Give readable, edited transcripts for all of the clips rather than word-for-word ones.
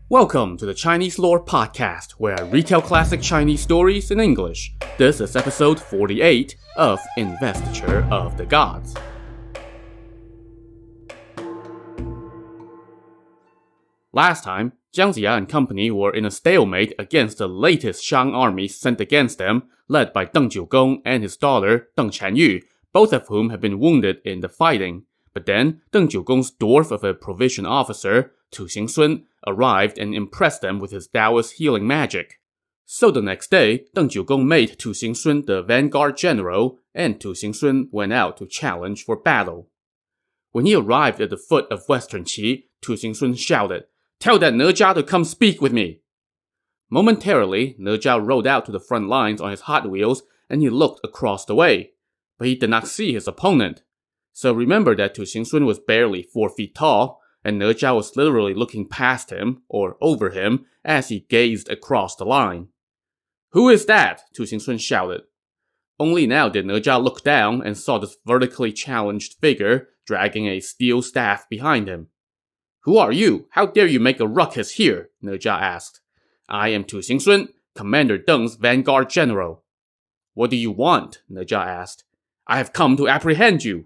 Welcome to the Chinese Lore Podcast, where I retell classic Chinese stories in English. This is episode 48 of Investiture of the Gods. Last time, Jiang Ziya and company were in a stalemate against the latest Shang army sent against them, led by Deng Jiugong and his daughter Deng Chanyu, both of whom had been wounded in the fighting. But then, Deng Jiugong's dwarf of a provision officer, Tuing, arrived and impressed them with his Taoist healing magic. So the next day, Deng Jiugong made Tuing the vanguard general, and Tuing went out to challenge for battle. When he arrived at the foot of Western Qi, Tuing shouted, "Tell that Ne Zha to come speak with me!" Momentarily, Ne Zha rode out to the front lines on his Hot Wheels, and he looked across the way. But he did not see his opponent. So remember that Tuing was barely 4 feet tall, and Ne Zha was literally looking past him, or over him, as he gazed across the line. "Who is that?" Tuing shouted. Only now did Ne Zha look down and saw this vertically challenged figure dragging a steel staff behind him. "Who are you? How dare you make a ruckus here?" Ne Zha asked. "I am Tuing, Commander Deng's vanguard general." "What do you want?" Ne Zha asked. "I have come to apprehend you."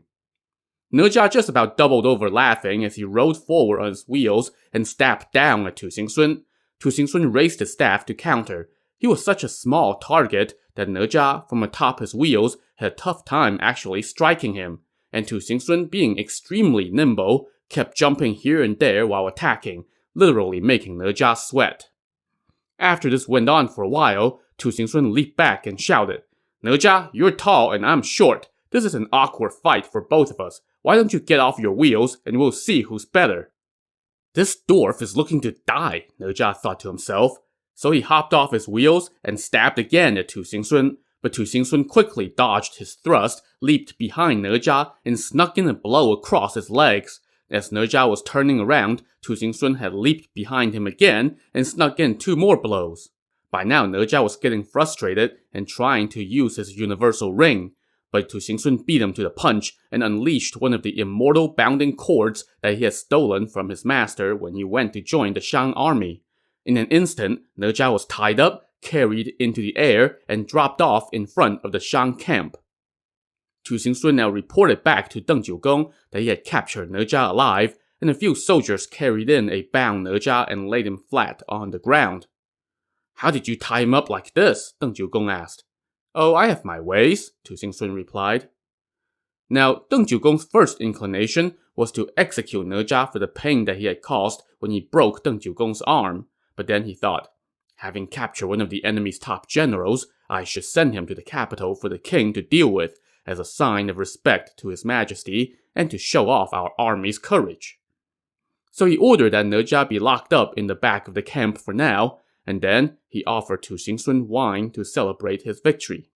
Ne Zha just about doubled over laughing as he rode forward on his wheels and stabbed down at Tuing. Tuing raised his staff to counter. He was such a small target that Ne Zha, from atop his wheels, had a tough time actually striking him, and Tuing, being extremely nimble, kept jumping here and there while attacking, literally making Ne Zha sweat. After this went on for a while, Tuing leaped back and shouted, "Ne Zha, you're tall and I'm short. This is an awkward fight for both of us. Why don't you get off your wheels and we'll see who's better." This dwarf is looking to die, Ne Zha thought to himself. So he hopped off his wheels and stabbed again at Tuing, but Tuing quickly dodged his thrust, leaped behind Ne Zha, and snuck in a blow across his legs. As Ne Zha was turning around, Tuing had leaped behind him again and snuck in 2 more blows. By now, Ne Zha was getting frustrated and trying to use his universal ring. But Tuing beat him to the punch and unleashed one of the immortal bounding cords that he had stolen from his master when he went to join the Shang army. In an instant, Ne Zha was tied up, carried into the air, and dropped off in front of the Shang camp. Tuing now reported back to Deng Jiugong that he had captured Ne Zha alive, and a few soldiers carried in a bound Ne Zha and laid him flat on the ground. "How did you tie him up like this?" Deng Jiugong asked. "Oh, I have my ways," Tuing replied. Now, Deng Jiugong's first inclination was to execute Ne Zha for the pain that he had caused when he broke Deng Jiugong's arm, but then he thought, having captured one of the enemy's top generals, I should send him to the capital for the king to deal with, as a sign of respect to his majesty and to show off our army's courage. So he ordered that Ne Zha be locked up in the back of the camp for now, and then he offered Tuing wine to celebrate his victory.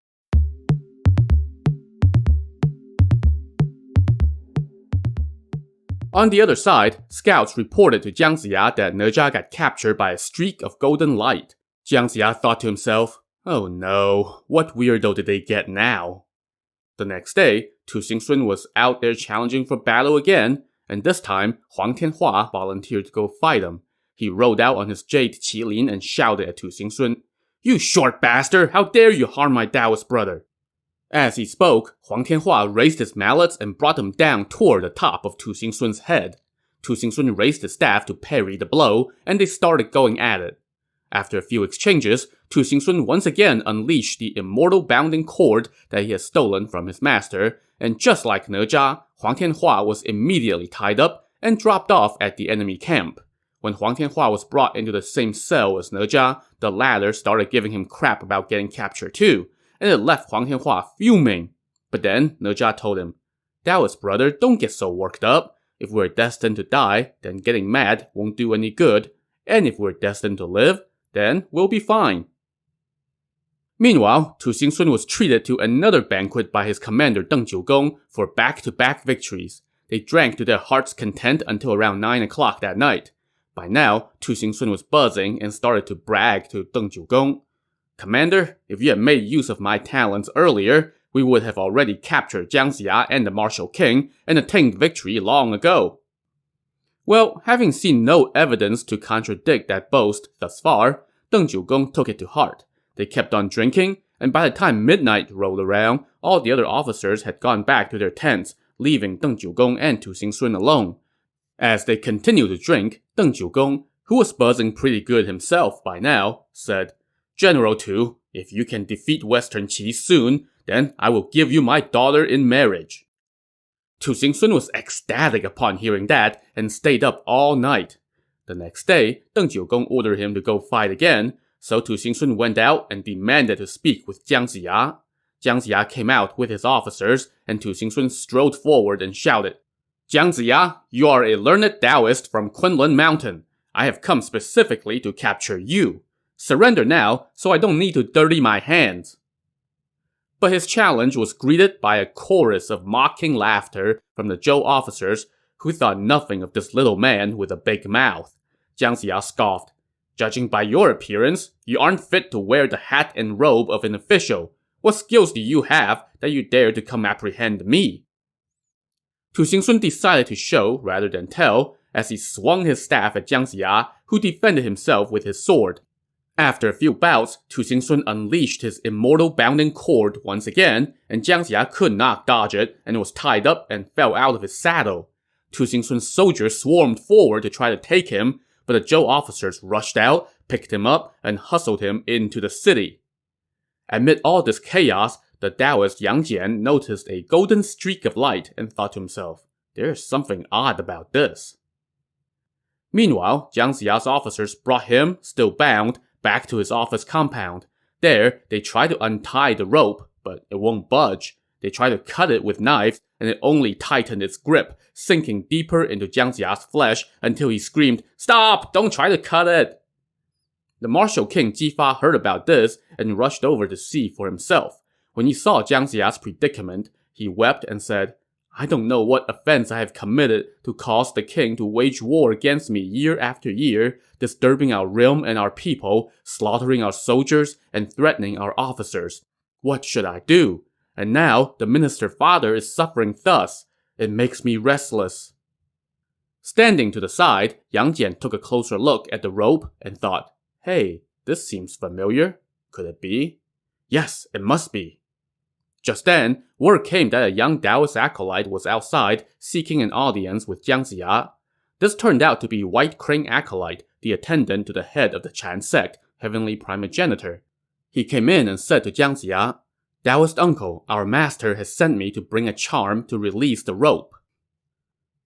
On the other side, scouts reported to Jiang Ziya that Ne Zha got captured by a streak of golden light. Jiang Ziya thought to himself, "Oh no, what weirdo did they get now?" The next day, Tuing was out there challenging for battle again, and this time, Huang Tianhua volunteered to go fight him. He rode out on his jade qilin and shouted at Tuing, "You short bastard! How dare you harm my Taoist brother!" As he spoke, Huang Tianhua raised his mallets and brought them down toward the top of Tuing's head. Tuing raised his staff to parry the blow, and they started going at it. After a few exchanges, Tuing once again unleashed the immortal bounding cord that he had stolen from his master, and just like Ne Zha, Huang Tianhua was immediately tied up and dropped off at the enemy camp. When Huang Tianhua was brought into the same cell as Ne Zha, the latter started giving him crap about getting captured too, and it left Huang Tianhua fuming. But then Ne Zha told him, "Taoist brother, don't get so worked up. If we're destined to die, then getting mad won't do any good, and if we're destined to live, then we'll be fine." Meanwhile, Tuing was treated to another banquet by his commander Deng Jiugong for back-to-back victories. They drank to their heart's content until around 9 o'clock that night. By now, Tuing was buzzing and started to brag to Deng Jiugong. "Commander, if you had made use of my talents earlier, we would have already captured Jiang Ziya and the martial king and attained victory long ago." Well, having seen no evidence to contradict that boast thus far, Deng Jiugong took it to heart. They kept on drinking, and by the time midnight rolled around, all the other officers had gone back to their tents, leaving Deng Jiugong and Tu Xingsun alone. As they continued to drink, Deng Jiugong, who was buzzing pretty good himself by now, said, "General Tu, if you can defeat Western Qi soon, then I will give you my daughter in marriage." Tu Xingsun was ecstatic upon hearing that and stayed up all night. The next day, Deng Jiugong ordered him to go fight again, so Tu Xingsun went out and demanded to speak with Jiang Ziya. Jiang Ziya came out with his officers, and Tu Xingsun strode forward and shouted, "Jiang Ziya, you are a learned Taoist from Kunlun Mountain. I have come specifically to capture you. Surrender now, so I don't need to dirty my hands." But his challenge was greeted by a chorus of mocking laughter from the Zhou officers, who thought nothing of this little man with a big mouth. Jiang Ziya scoffed, "Judging by your appearance, you aren't fit to wear the hat and robe of an official. What skills do you have that you dare to come apprehend me?" Tu Xingsun decided to show rather than tell, as he swung his staff at Jiang Ziya, who defended himself with his sword. After a few bouts, Tu Xingsun unleashed his immortal bounding cord once again, and Jiang Ziya could not dodge it and was tied up and fell out of his saddle. Tu Xingsun's soldiers swarmed forward to try to take him, but the Zhou officers rushed out, picked him up, and hustled him into the city. Amid all this chaos, the Taoist Yang Jian noticed a golden streak of light and thought to himself, "There's something odd about this." Meanwhile, Jiang Ziya's officers brought him, still bound, back to his office compound. There, they tried to untie the rope, but it won't budge. They tried to cut it with knives, and it only tightened its grip, sinking deeper into Jiang Ziya's flesh until he screamed, "Stop! Don't try to cut it!" The martial king Jifa heard about this and rushed over to see for himself. When he saw Jiang Ziya's predicament, he wept and said, "I don't know what offense I have committed to cause the king to wage war against me year after year, disturbing our realm and our people, slaughtering our soldiers, and threatening our officers. What should I do? And now the minister father is suffering thus. It makes me restless." Standing to the side, Yang Jian took a closer look at the rope and thought, "Hey, this seems familiar. Could it be? Yes, it must be." Just then, word came that a young Taoist acolyte was outside seeking an audience with Jiang Ziya. This turned out to be White Crane Acolyte, the attendant to the head of the Chan sect, Heavenly Primogenitor. He came in and said to Jiang Ziya, "Taoist uncle, our master has sent me to bring a charm to release the rope."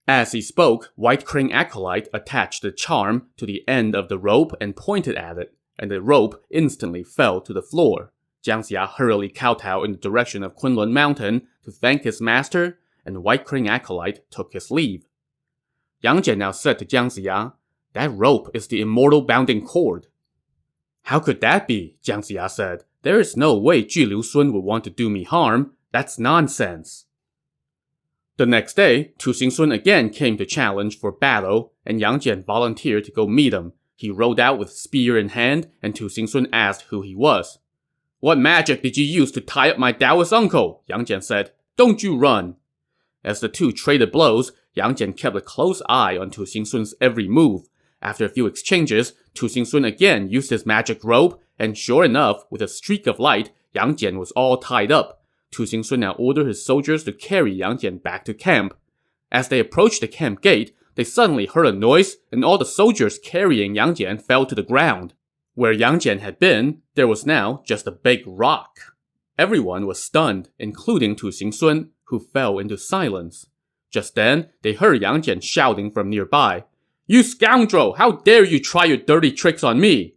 As he spoke, White Crane Acolyte attached the charm to the end of the rope and pointed at it, and the rope instantly fell to the floor. Jiang Ziya hurriedly kowtowed in the direction of Kunlun Mountain to thank his master, and White Crane Acolyte took his leave. Yang Jian now said to Jiang Ziya, "That rope is the immortal bounding cord." "How could that be?" Jiang Ziya said. "There is no way Zhi Liu Sun would want to do me harm. That's nonsense." The next day, Tu Xingsun again came to challenge for battle, and Yang Jian volunteered to go meet him. He rode out with spear in hand, and Tu Xingsun asked who he was. "What magic did you use to tie up my Taoist uncle?" Yang Jian said. "Don't you run." As the two traded blows, Yang Jian kept a close eye on Tu Xingsun's every move. After a few exchanges, Tu Xingsun again used his magic rope, and sure enough, with a streak of light, Yang Jian was all tied up. Tu Xingsun now ordered his soldiers to carry Yang Jian back to camp. As they approached the camp gate, they suddenly heard a noise, and all the soldiers carrying Yang Jian fell to the ground. Where Yang Jian had been, there was now just a big rock. Everyone was stunned, including Tu Xingsun, who fell into silence. Just then, they heard Yang Jian shouting from nearby, "You scoundrel! How dare you try your dirty tricks on me!"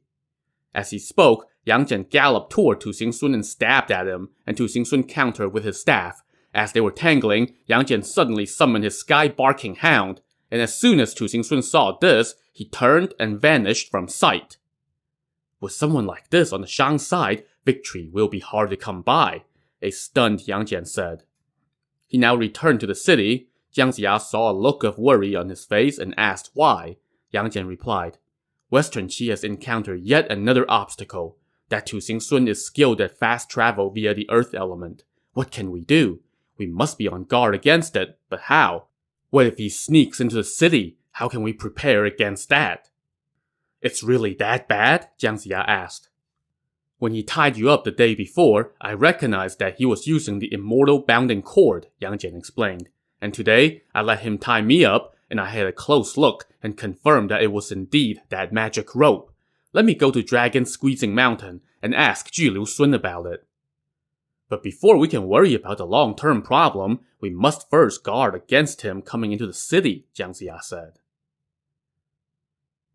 As he spoke, Yang Jian galloped toward Tu Xingsun and stabbed at him, and Tu Xingsun countered with his staff. As they were tangling, Yang Jian suddenly summoned his sky-barking hound, and as soon as Tu Xingsun saw this, he turned and vanished from sight. With someone like this on the Shang side, victory will be hard to come by, a stunned Yang Jian said. He now returned to the city. Jiang Ziya saw a look of worry on his face and asked why. Yang Jian replied, "Western Qi has encountered yet another obstacle. That Tu Xingsun is skilled at fast travel via the earth element. What can we do? We must be on guard against it, but how? What if he sneaks into the city? How can we prepare against that? It's really that bad? Jiang Ziya asked. When he tied you up the day before, I recognized that he was using the immortal bounding cord, Yang Jian explained. And today, I let him tie me up, and I had a close look and confirmed that it was indeed that magic rope. Let me go to Dragon Squeezing Mountain and ask Liu Sun about it. But before we can worry about the long-term problem, we must first guard against him coming into the city, Jiang Ziya said.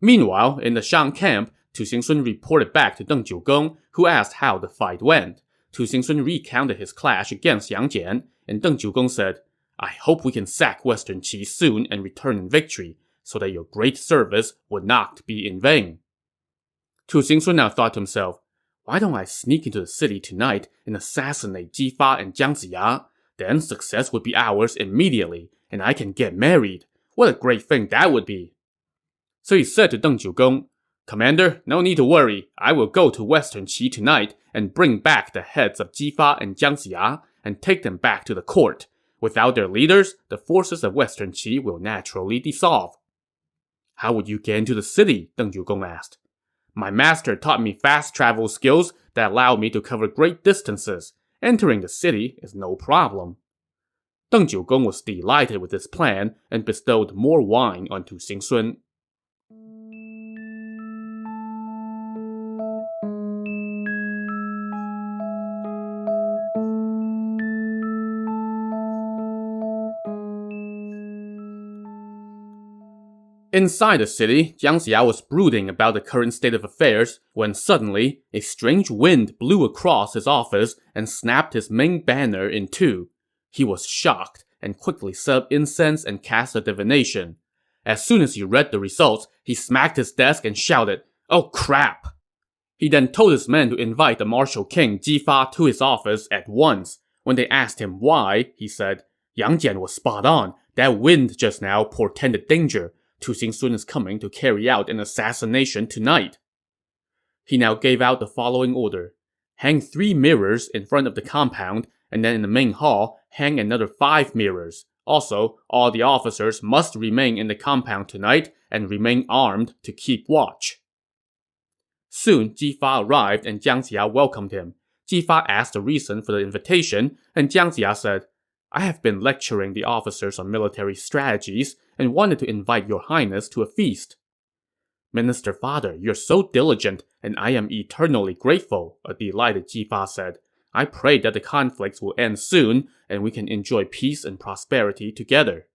Meanwhile, in the Shang camp, Tu Xingsun reported back to Deng Jiugong, who asked how the fight went. Tu Xingsun recounted his clash against Yang Jian, and Deng Jiugong said, I hope we can sack Western Qi soon and return in victory, so that your great service would not be in vain. Tu Xingsun now thought to himself, why don't I sneak into the city tonight and assassinate Jifa and Jiang Ziya? Then success would be ours immediately, and I can get married. What a great thing that would be. So he said to Deng Jiugong, Commander, no need to worry. I will go to Western Qi tonight and bring back the heads of Jifa and Jiang Ziya and take them back to the court. Without their leaders, the forces of Western Qi will naturally dissolve. How would you get into the city? Deng Jiugong asked. My master taught me fast travel skills that allow me to cover great distances. Entering the city is no problem. Deng Jiugong was delighted with this plan and bestowed more wine on Tu Xingsun. Inside the city, Jiang Ziya was brooding about the current state of affairs when suddenly, a strange wind blew across his office and snapped his main banner in two. He was shocked and quickly set up incense and cast a divination. As soon as he read the results, he smacked his desk and shouted, Oh crap! He then told his men to invite the Martial King Jifa to his office at once. When they asked him why, he said, Yang Jian was spot on. That wind just now portended danger. Tu Xingsun is coming to carry out an assassination tonight. He now gave out the following order. Hang 3 mirrors in front of the compound, and then in the main hall, hang another 5 mirrors. Also, all the officers must remain in the compound tonight and remain armed to keep watch. Soon, Jifa arrived and Jiang Ziya welcomed him. Jifa asked the reason for the invitation, and Jiang Ziya said, I have been lecturing the officers on military strategies and wanted to invite your highness to a feast. Minister Father, you're so diligent, and I am eternally grateful, a delighted Jifa said. I pray that the conflicts will end soon, and we can enjoy peace and prosperity together.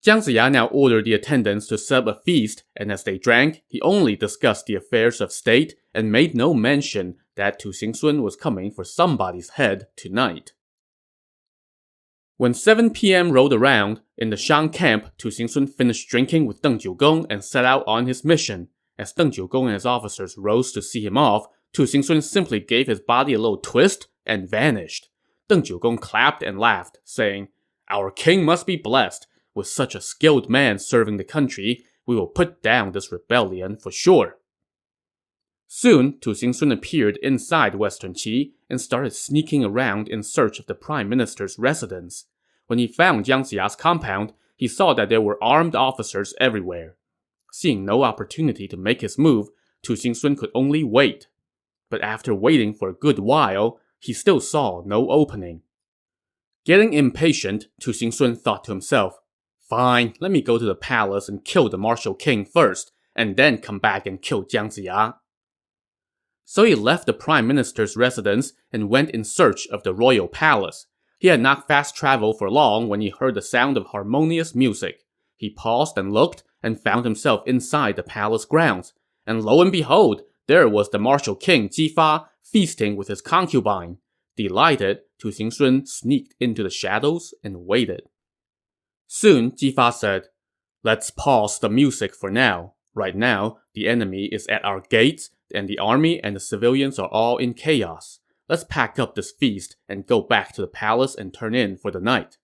Jiang Ziya now ordered the attendants to set up a feast, and as they drank, he only discussed the affairs of state and made no mention that Tu Xingsun was coming for somebody's head tonight. When 7 p.m. rolled around, in the Shang camp, Tu Xingsun finished drinking with Deng Jiugong and set out on his mission. As Deng Jiugong and his officers rose to see him off, Tu Xingsun simply gave his body a little twist and vanished. Deng Jiugong clapped and laughed, saying, Our king must be blessed. With such a skilled man serving the country, we will put down this rebellion for sure. Soon, Tu Xingsun appeared inside Western Qi and started sneaking around in search of the prime minister's residence. When he found Jiang Ziya's compound, he saw that there were armed officers everywhere. Seeing no opportunity to make his move, Tu Xingsun could only wait. But after waiting for a good while, he still saw no opening. Getting impatient, Tu Xingsun thought to himself, Fine, let me go to the palace and kill the martial king first, and then come back and kill Jiang Ziya. So he left the prime minister's residence and went in search of the royal palace. He had not fast traveled for long when he heard the sound of harmonious music. He paused and looked and found himself inside the palace grounds. And lo and behold, there was the martial king Jifa feasting with his concubine. Delighted, Tu Xingsun sneaked into the shadows and waited. Soon, Jifa said, Let's pause the music for now. Right now, the enemy is at our gates, and the army and the civilians are all in chaos. Let's pack up this feast and go back to the palace and turn in for the night.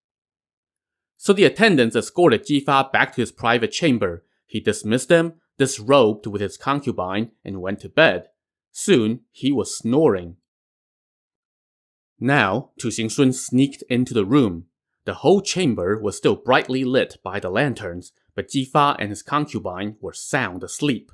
So the attendants escorted Jifa back to his private chamber. He dismissed them, disrobed with his concubine, and went to bed. Soon, he was snoring. Now, Tu Xingsun sneaked into the room. The whole chamber was still brightly lit by the lanterns, but but Jifa and his concubine were sound asleep.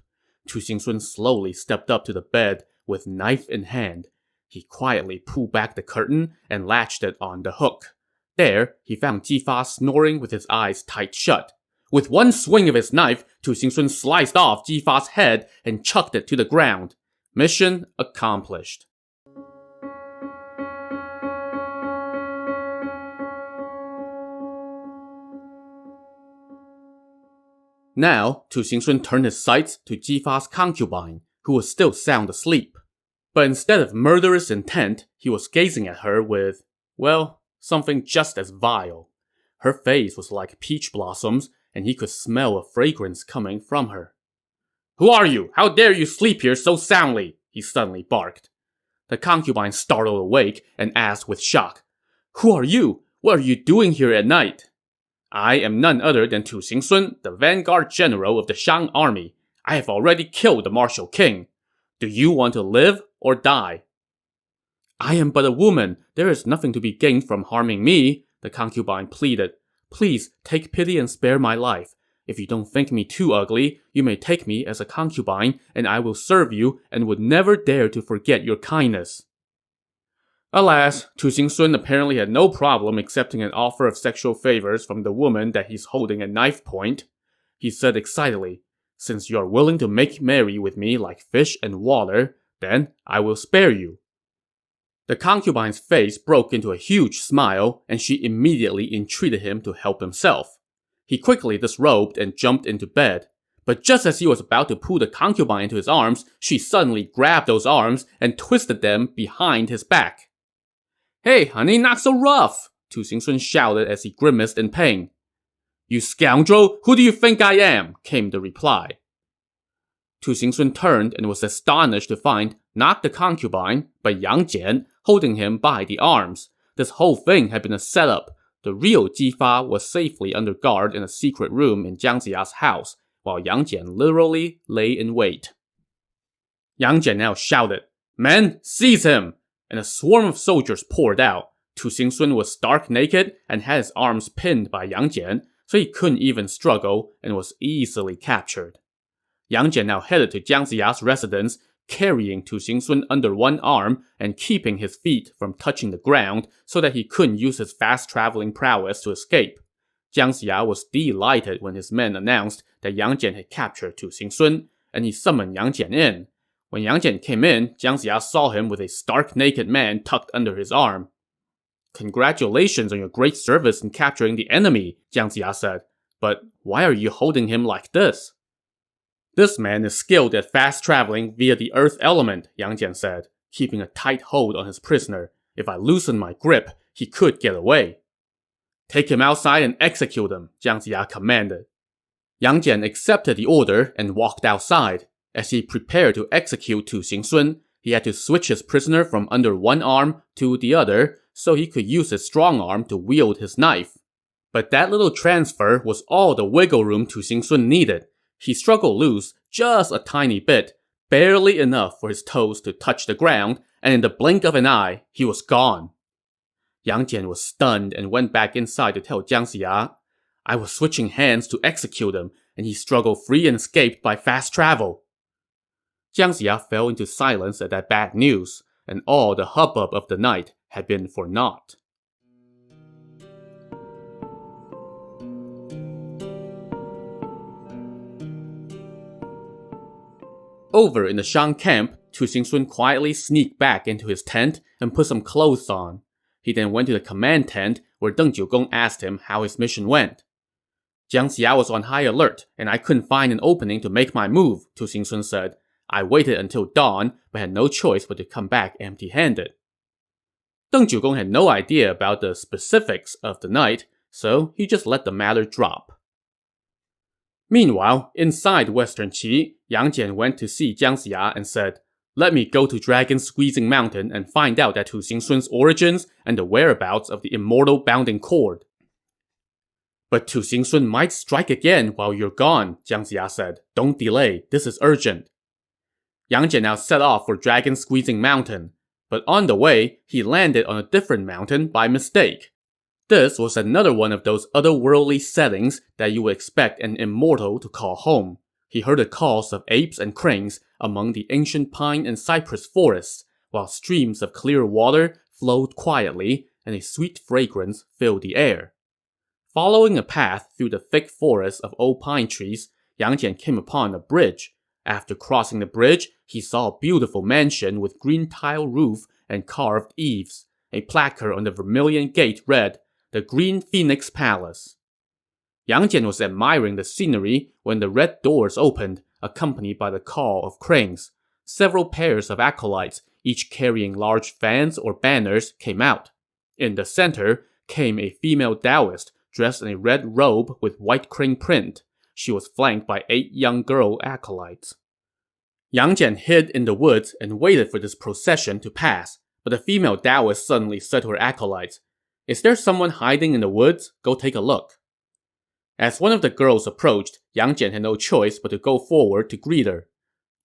Tu Xingsun slowly stepped up to the bed with knife in hand. He quietly pulled back the curtain and latched it on the hook. There, he found Jifa snoring with his eyes tight shut. With one swing of his knife, Tu Xingsun sliced off Jifa's head and chucked it to the ground. Mission accomplished. Now, Tu Xingsun turned his sights to Jifa's concubine, who was still sound asleep. But instead of murderous intent, he was gazing at her with, well, something just as vile. Her face was like peach blossoms, and he could smell a fragrance coming from her. "Who are you? How dare you sleep here so soundly?" he suddenly barked. The concubine startled awake and asked with shock, "Who are you? What are you doing here at night?" "I am none other than Tu Xingsun, the vanguard general of the Shang army. I have already killed the martial king. Do you want to live or die?" "I am but a woman. There is nothing to be gained from harming me," the concubine pleaded. "Please take pity and spare my life. If you don't think me too ugly, you may take me as a concubine, and I will serve you and would never dare to forget your kindness." Alas, Tu Xingsun apparently had no problem accepting an offer of sexual favors from the woman that he's holding at knife point. He said excitedly, "Since you are willing to make merry with me like fish and water, then I will spare you." The concubine's face broke into a huge smile, and she immediately entreated him to help himself. He quickly disrobed and jumped into bed. But just as he was about to pull the concubine into his arms, she suddenly grabbed those arms and twisted them behind his back. "Hey, honey, not so rough!" Tu Xingsun shouted as he grimaced in pain. "You scoundrel! Who do you think I am?" came the reply. Tu Xingsun turned and was astonished to find not the concubine, but Yang Jian, holding him by the arms. This whole thing had been a setup. The real Jifa was safely under guard in a secret room in Jiang Ziya's house, while Yang Jian literally lay in wait. Yang Jian now shouted, "Men, seize him!" And a swarm of soldiers poured out. Tu Xingsun was stark naked and had his arms pinned by Yang Jian, so he couldn't even struggle and was easily captured. Yang Jian now headed to Jiang Ziya's residence, carrying Tu Xingsun under one arm and keeping his feet from touching the ground so that he couldn't use his fast-traveling prowess to escape. Jiang Ziya was delighted when his men announced that Yang Jian had captured Tu Xingsun, and he summoned Yang Jian in. When Yang Jian came in, Jiang Ziya saw him with a stark-naked man tucked under his arm. "Congratulations on your great service in capturing the enemy," Jiang Ziya said. "But why are you holding him like this?" "This man is skilled at fast traveling via the earth element," Yang Jian said, keeping a tight hold on his prisoner. "If I loosen my grip, he could get away." "Take him outside and execute him," Jiang Ziya commanded. Yang Jian accepted the order and walked outside. As he prepared to execute Tu Xingsun, he had to switch his prisoner from under one arm to the other so he could use his strong arm to wield his knife. But that little transfer was all the wiggle room Tu Xingsun needed. He struggled loose just a tiny bit, barely enough for his toes to touch the ground, and in the blink of an eye, he was gone. Yang Jian was stunned and went back inside to tell Jiang Ziya, "I was switching hands to execute him, and he struggled free and escaped by fast travel." Jiang Ziya fell into silence at that bad news, and all the hubbub of the night had been for naught. Over in the Shang camp, Tu Xingsun quietly sneaked back into his tent and put some clothes on. He then went to the command tent where Deng Jiugong asked him how his mission went. "Jiang Ziya was on high alert, and I couldn't find an opening to make my move," Tu Xingsun said. "I waited until dawn, but had no choice but to come back empty-handed." Deng Jiugong had no idea about the specifics of the night, so he just let the matter drop. Meanwhile, inside Western Qi, Yang Jian went to see Jiang Ziya and said, "Let me go to Dragon Squeezing Mountain and find out that Tu Xingsun's origins and the whereabouts of the immortal bounding cord." "But Tu Xingsun might strike again while you're gone," Jiang Ziya said. "Don't delay, this is urgent." Yang Jian now set off for Dragon Squeezing Mountain, but on the way, he landed on a different mountain by mistake. This was another one of those otherworldly settings that you would expect an immortal to call home. He heard the calls of apes and cranes among the ancient pine and cypress forests, while streams of clear water flowed quietly and a sweet fragrance filled the air. Following a path through the thick forest of old pine trees, Yang Jian came upon a bridge. After crossing the bridge, he saw a beautiful mansion with green tile roof and carved eaves. A placard on the vermilion gate read, "The Green Phoenix Palace." Yang Jian was admiring the scenery when the red doors opened, accompanied by the call of cranes. Several pairs of acolytes, each carrying large fans or banners, came out. In the center came a female Taoist dressed in a red robe with white crane print. She was flanked by 8 young girl acolytes. Yang Jian hid in the woods and waited for this procession to pass, but the female Taoist suddenly said to her acolytes, "Is there someone hiding in the woods? Go take a look." As one of the girls approached, Yang Jian had no choice but to go forward to greet her.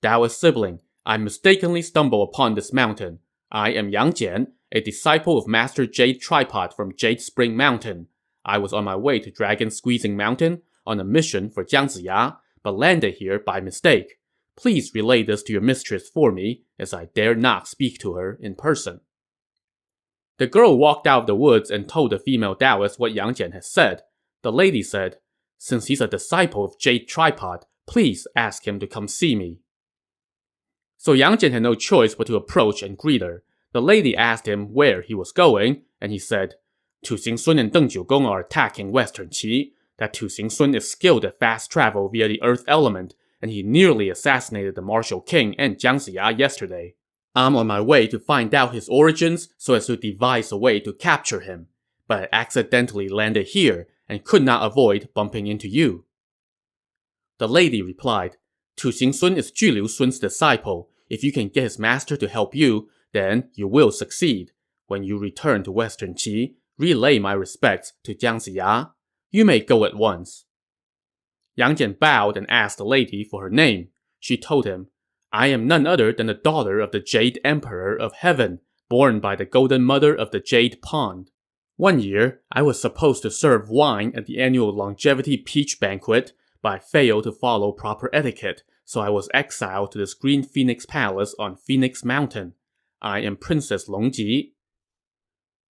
"Taoist sibling, I mistakenly stumbled upon this mountain. I am Yang Jian, a disciple of Master Jade Tripod from Jade Spring Mountain. I was on my way to Dragon Squeezing Mountain on a mission for Jiang Ziya, but landed here by mistake. Please relay this to your mistress for me, as I dare not speak to her in person." The girl walked out of the woods and told the female Taoist what Yang Jian had said. The lady said, "Since he's a disciple of Jade Tripod, please ask him to come see me." So Yang Jian had no choice but to approach and greet her. The lady asked him where he was going, and he said, "Tu Xingsun and Deng Jiugong are attacking Western Qi. That Tu Xingsun is skilled at fast travel via the earth element, and he nearly assassinated the martial king and Jiang Ziya yesterday. I'm on my way to find out his origins so as to devise a way to capture him, but I accidentally landed here and could not avoid bumping into you." The lady replied, "Tu Xingsun is Juliu Sun's disciple. If you can get his master to help you, then you will succeed. When you return to Western Qi, relay my respects to Jiang Ziya. You may go at once." Yang Jian bowed and asked the lady for her name. She told him, "I am none other than the daughter of the Jade Emperor of Heaven, born by the Golden Mother of the Jade Pond. One year, I was supposed to serve wine at the annual Longevity Peach Banquet, but I failed to follow proper etiquette, so I was exiled to this Green Phoenix Palace on Phoenix Mountain. I am Princess Longji."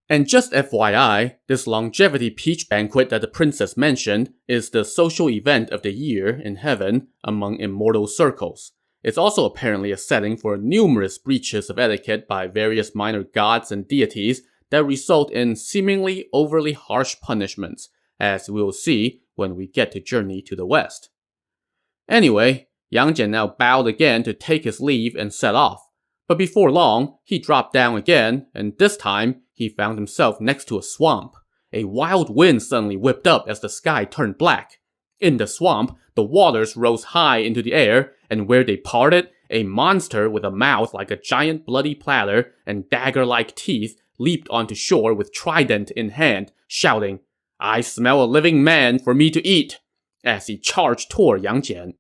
And just FYI, this Longevity Peach Banquet that the princess mentioned is the social event of the year in heaven among immortal circles. It's also apparently a setting for numerous breaches of etiquette by various minor gods and deities that result in seemingly overly harsh punishments, as we'll see when we get to Journey to the West. Anyway, Yang Jian now bowed again to take his leave and set off. But before long, he dropped down again, and this time, he found himself next to a swamp. A wild wind suddenly whipped up as the sky turned black. In the swamp, the waters rose high into the air, and where they parted, a monster with a mouth like a giant bloody platter and dagger-like teeth leaped onto shore with trident in hand, shouting, "I smell a living man for me to eat," as he charged toward Yang Jian.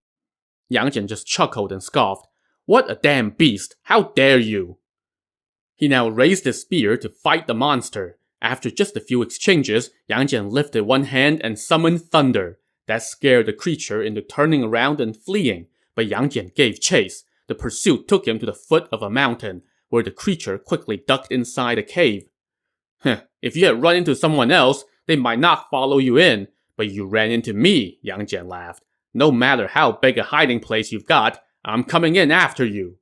Yang Jian just chuckled and scoffed. "What a damn beast! How dare you!" He now raised his spear to fight the monster. After just a few exchanges, Yang Jian lifted one hand and summoned thunder. That scared the creature into turning around and fleeing, but Yang Jian gave chase. The pursuit took him to the foot of a mountain, where the creature quickly ducked inside a cave. If you had run into someone else, they might not follow you in, but you ran into me," Yang Jian laughed. "No matter how big a hiding place you've got, I'm coming in after you."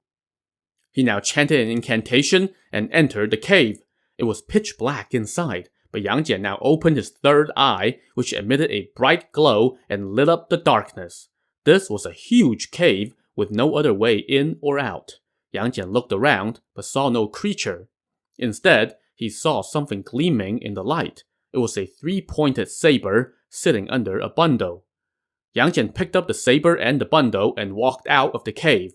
He now chanted an incantation and entered the cave. It was pitch black inside, but Yang Jian now opened his third eye, which emitted a bright glow and lit up the darkness. This was a huge cave with no other way in or out. Yang Jian looked around, but saw no creature. Instead, he saw something gleaming in the light. It was a 3-pointed saber sitting under a bundle. Yang Jian picked up the saber and the bundle and walked out of the cave.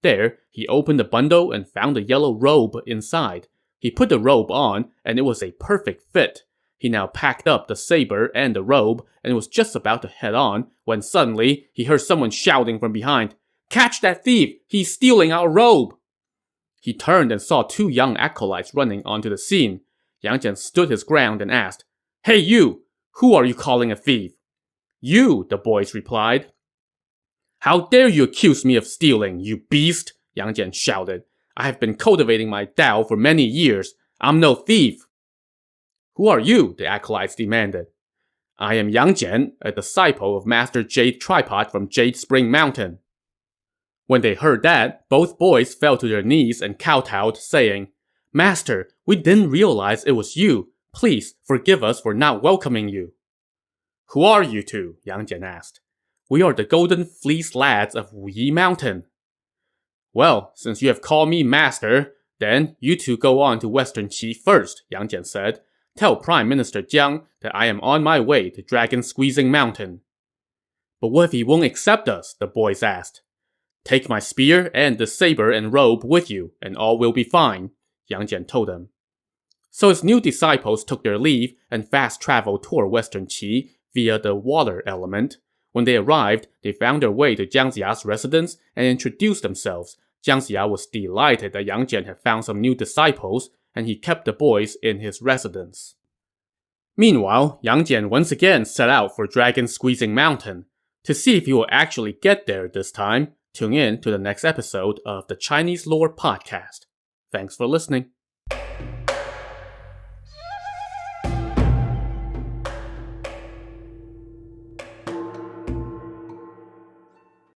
There, he opened the bundle and found a yellow robe inside. He put the robe on, and it was a perfect fit. He now packed up the saber and the robe, and was just about to head on, when suddenly, he heard someone shouting from behind, "Catch that thief! He's stealing our robe!" He turned and saw 2 young acolytes running onto the scene. Yang Jian stood his ground and asked, "Hey you! Who are you calling a thief?" "You," the boys replied. "How dare you accuse me of stealing, you beast!" Yang Jian shouted. "I have been cultivating my Tao for many years. I'm no thief." "Who are you?" the acolytes demanded. "I am Yang Jian, a disciple of Master Jade Tripod from Jade Spring Mountain." When they heard that, both boys fell to their knees and kowtowed, saying, "Master, we didn't realize it was you. Please forgive us for not welcoming you." "Who are you two?" Yang Jian asked. "We are the Golden Fleece lads of Wuyi Mountain." "Well, since you have called me master, then you two go on to Western Qi first," Yang Jian said. "Tell Prime Minister Jiang that I am on my way to Dragon Squeezing Mountain." "But what if he won't accept us?" the boys asked. "Take my spear and the saber and robe with you, and all will be fine," Yang Jian told them. So his new disciples took their leave and fast traveled toward Western Qi via the water element. When they arrived, they found their way to Jiang Ziya's residence and introduced themselves. Jiang Ziya was delighted that Yang Jian had found some new disciples, and he kept the boys in his residence. Meanwhile, Yang Jian once again set out for Dragon Squeezing Mountain. To see if he will actually get there this time, tune in to the next episode of the Chinese Lore Podcast. Thanks for listening.